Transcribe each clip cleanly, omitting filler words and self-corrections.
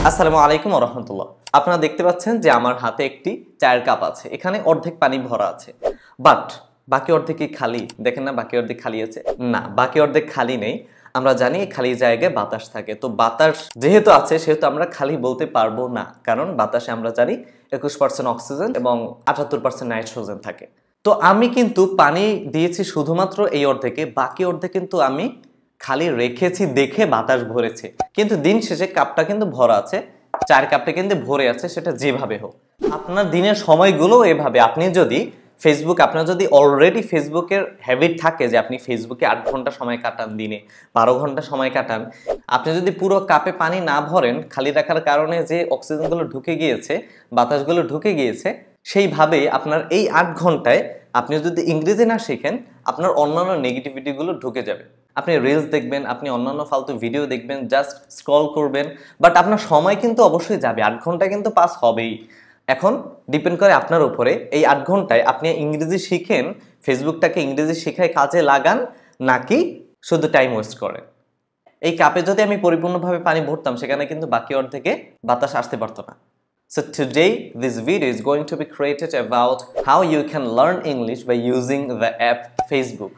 আসসালামু আলাইকুম ওয়া রাহমাতুল্লাহ। আপনারা দেখতে পাচ্ছেন যে আমার হাতে একটি চায়ের কাপ আছে। এখানে অর্ধেক পানি ভরা আছে। বাট বাকি অর্ধেক কি খালি? দেখেন না বাকি অর্ধেক খালি আছে? না, বাকি অর্ধেক খালি নেই। আমরা জানি খালি জায়গায় বাতাস থাকে। তো বাতাস যেহেতু আছে সেহেতু আমরা খালি বলতে পারবো না। কারণ বাতাসে আমরা জানি 21% অক্সিজেন এবং 78% নাইট্রোজেন থাকে। তো আমি কিন্তু পানি দিয়েছি শুধুমাত্র এই অর্ধেকে, বাকি অর্ধেক কিন্তু আমি খালি রেখেছি দেখে বাতাস ভরেছে। কিন্তু দিন শেষে কাপটা কিন্তু ভরা আছে, চার কাপটা কিন্তু ভরে আছে, সেটা যেভাবে হোক। আপনার দিনের সময়গুলো এভাবে, আপনি যদি আপনার যদি অলরেডি ফেসবুকের হ্যাবিট থাকে যে আপনি ফেসবুকে 8 ঘন্টা সময় কাটান, দিনে 12 ঘন্টা সময় কাটান, আপনি যদি পুরো কাপে পানি না ভরেন, খালি রাখার কারণে যে অক্সিজেনগুলো ঢুকে গিয়েছে, বাতাসগুলো ঢুকে গিয়েছে, সেইভাবেই আপনার এই 8 ঘন্টায় আপনি যদি ইংরেজি না শিখেন, আপনার অন্যান্য নেগেটিভিটিগুলো ঢুকে যাবে। আপনি রিলস দেখবেন, আপনি অন্যান্য ফালতু ভিডিও দেখবেন, জাস্ট স্ক্রল করবেন, বাট আপনার সময় কিন্তু অবশ্যই যাবে, 8 ঘন্টা কিন্তু পাস হবেই। এখন ডিপেন্ড করে আপনার উপরে, এই 8 ঘন্টায় আপনি ইংরেজি শিখেন, ফেসবুকটাকে ইংরেজি শিখায় কাজে লাগান, নাকি শুধু টাইম ওয়েস্ট করেন। এই কাপে যদি আমি পরিপূর্ণভাবে পানি ভরতাম, সেখানে কিন্তু বাকি অর্ধেকে বাতাস আসতে পারতো না। So today this video is going to be created about how you can learn English by using the app Facebook,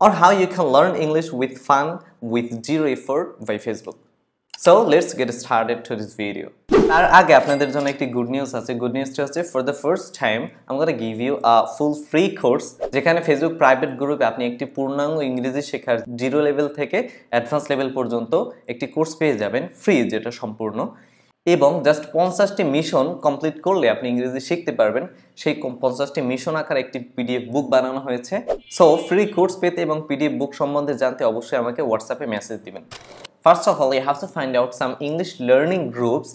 or how you can learn English with fun with zero effort by Facebook. So let's get started to this video. তার আগে আপনাদের জন্য একটি good news আছে। Good নিউজটা হচ্ছে, for the first time I'm going to give you a full free course, যেখানে Facebook private গ্রুপে আপনি একটি পূর্ণাঙ্গ ইংরেজি শেখার জিরো লেভেল থেকে অ্যাডভান্স লেভেল পর্যন্ত একটি কোর্স পেয়ে যাবেন, ফ্রি, যেটা সম্পূর্ণ। এবং জাস্ট 50টি মিশন কমপ্লিট করলে আপনি ইংরেজি শিখতে পারবেন। সেই 50টি মিশন আকারে একটি পিডিএফ বুক বানানো হয়েছে। সো ফ্রি কোর্স পেতে এবং পিডিএফ বুক সম্বন্ধে জানতে অবশ্যই আমাকে হোয়াটসঅ্যাপে মেসেজ দিবেন। First of all, you have to find out some English learning groups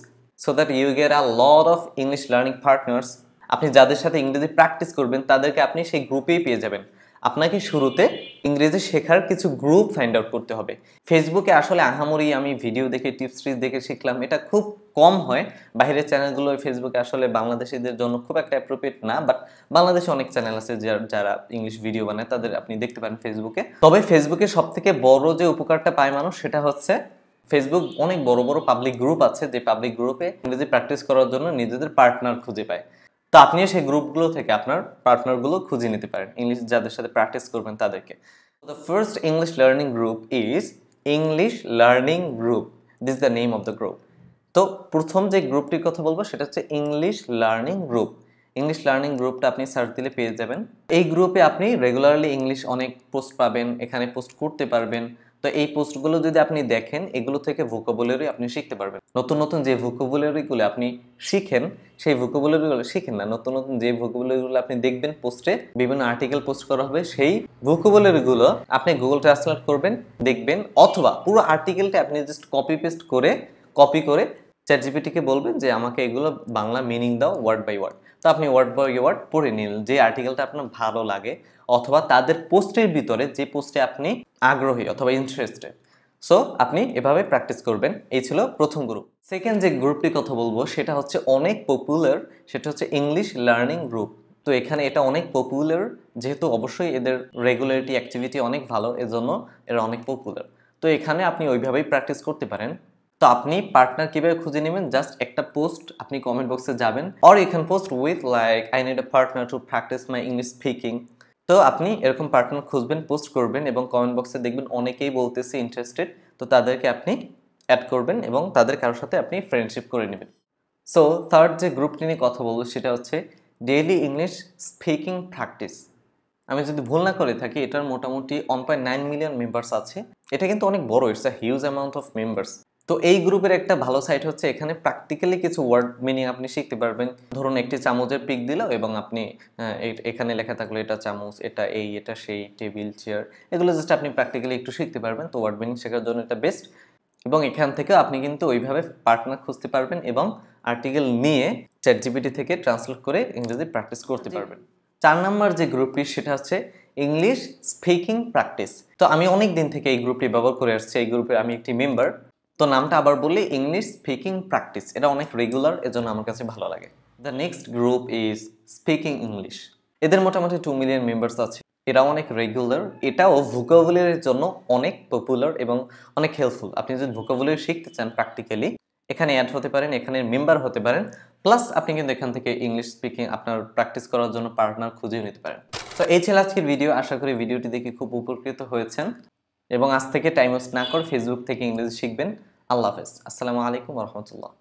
so that you get a lot of English learning partners. আপনি যাদের সাথে ইংরেজি প্র্যাকটিস করবেন তাদেরকে আপনি সেই গ্রুপেই পেয়ে যাবেন। আপনাকে শুরুতে ইংরেজি শেখার কিছু গ্রুপ ফাইন্ড আউট করতে হবে। ফেসবুকে আসলে আহামরি আমি ভিডিও দেখে, টিপস দেখে শিখলাম, এটা খুব কম হয়। বাইরের চ্যানেলগুলো ফেসবুকে আসলে বাংলাদেশিদের জন্য খুব একটা অ্যাপ্রোপ্রিয়েট না, বাট বাংলাদেশে অনেক চ্যানেল আছে যারা ইংলিশ ভিডিও বানায়, তাদের আপনি দেখতে পারেন ফেসবুকে। তবে ফেসবুকে সব থেকে বড় যে উপকারটা পায় মানুষ, সেটা হচ্ছে ফেসবুক অনেক বড় বড় পাবলিক গ্রুপ আছে, যে পাবলিক গ্রুপে ইংরেজি প্র্যাকটিস করার জন্য নিজেদের পার্টনার খুঁজে পায়। তো আপনিও সেই গ্রুপগুলো থেকে আপনার পার্টনারগুলো খুঁজে নিতে পারেন, ইংলিশ যাদের সাথে প্র্যাকটিস করবেন তাদেরকে। The first English learning group is English learning group. This is the name of the group. তো প্রথম যে গ্রুপটির কথা বলবো সেটা হচ্ছে English learning group. English learning গ্রুপটা আপনি সার্চ দিলে পেয়ে যাবেন। এই গ্রুপে আপনি রেগুলারলি ইংলিশ অনেক পোস্ট পাবেন, এখানে পোস্ট করতে পারবেন। তো এই পোস্টগুলো যদি আপনি দেখেন, এগুলো থেকে ভোকাবুলারি আপনি শিখতে পারবেন। নতুন নতুন যে ভোকাবুলারিগুলো আপনি শিখেন, সেই ভোকাবুলারিগুলো শিখেন না, নতুন নতুন যে ভোকাবুলারিগুলো আপনি দেখবেন পোস্টে, বিভিন্ন আর্টিকেল পোস্ট করা হবে, সেই ভোকাবুলারিগুলো আপনি গুগল ট্রান্সলেট করবেন, দেখবেন, অথবা পুরো আর্টিকেলটা আপনি জাস্ট কপি করে চ্যাটজিপিটিকে বলবেন যে আমাকে এগুলো বাংলা মিনিং দাও ওয়ার্ড বাই ওয়ার্ড। তো আপনি ওয়ার্ড বাই ওয়ার্ড পড়ে নিলেন, যে আর্টিকেলটা আপনার ভালো লাগে, অথবা তাদের পোস্টের ভিতরে যে পোস্টে আপনি আগ্রহী অথবা ইন্টারেস্টেড। সো আপনি এভাবে প্র্যাকটিস করবেন। এই ছিল প্রথম গ্রুপ। সেকেন্ড যে গ্রুপটির কথা বলবো সেটা হচ্ছে অনেক পপুলার, সেটা হচ্ছে ইংলিশ লার্নিং গ্রুপ। তো এখানে এটা অনেক পপুলার, যেহেতু অবশ্যই এদের রেগুলারিটি অ্যাক্টিভিটি অনেক ভালো, এজন্য এরা অনেক পপুলার। তো এখানে আপনি ওইভাবেই প্র্যাকটিস করতে পারেন। তো আপনি পার্টনার কিভাবে খুঁজে নেবেন, জাস্ট একটা পোস্ট আপনি কমেন্ট বক্সে যাবেন, or you can post with like I need a partner to practice my English speaking. তো আপনি এরকম পার্টনার খুঁজবেন, পোস্ট করবেন, এবং কমেন্ট বক্সে দেখবেন অনেকেই বলতেছে ইন্টারেস্টেড। তো তাদেরকে আপনি অ্যাড করবেন এবং তাদের কারোর সাথে আপনি ফ্রেন্ডশিপ করে নেবেন। সো থার্ড যে গ্রুপটি নিয়ে কথা বলবো সেটা হচ্ছে ডেইলি ইংলিশ স্পিকিং প্র্যাকটিস। আমি যদি ভুল না করে থাকি, এটার মোটামুটি 1.9 মিলিয়ন মেম্বার্স আছে। এটা কিন্তু অনেক বড়, it's a huge amount of members. তো এই গ্রুপের একটা ভালো সাইট হচ্ছে, এখানে প্র্যাকটিক্যালি কিছু ওয়ার্ড মিনিং আপনি শিখতে পারবেন। ধরুন একটি চামচের পিক দিল এবং আপনি এখানে লেখা থাকলো এটা চামচ, এটা এই, এটা সেই, টেবিল, চেয়ার, এগুলো জাস্ট আপনি প্র্যাকটিক্যালি একটু শিখতে পারবেন। তো ওয়ার্ড মিনিং শেখার জন্য এটা বেস্ট। এবং এখান থেকে আপনি কিন্তু ওইভাবে পার্টনার খুঁজতে পারবেন এবং আর্টিকেল নিয়ে চ্যাটজিপিটি থেকে ট্রান্সলেট করে ইংরেজি প্র্যাকটিস করতে পারবেন। 4 নম্বর যে গ্রুপটি সেটা হচ্ছে ইংলিশ স্পিকিং প্র্যাকটিস। তো আমি অনেক দিন থেকে এই গ্রুপটি ব্যবহার করে আসছি, এই গ্রুপে আমি একটি মেম্বার। তো নামটা আবার বললে ইংলিশ স্পিকিং প্র্যাকটিস, এটা অনেক রেগুলার, এজন্য আমার কাছে ভালো লাগে। The next group is speaking English. এদের মোটামুটি 2 মিলিয়ন মেম্বার্স আছে, এরা অনেক রেগুলার, এটাও ভোকাবুলারির জন্য অনেক পপুলার এবং অনেক হেল্পফুল। আপনি যদি ভোকাবুলারি শিখতে চান প্র্যাকটিক্যালি, এখানে অ্যাড হতে পারেন, এখানে মেম্বার হতে পারেন, প্লাস আপনি কিন্তু এখান থেকে ইংলিশ স্পিকিং আপনার প্র্যাকটিস করার জন্য পার্টনার খুঁজেও নিতে পারেন। তো এই ছিল আজকের ভিডিও। আশা করি ভিডিওটি দেখে খুব উপকৃত হয়েছেন এবং আজ থেকে টাইম ওয়েস্ট না করে ফেসবুক থেকে ইংরেজি শিখবেন। আল্লাহ হাফেজ। আসসালামু আলাইকুম রহমতুল্লাহ।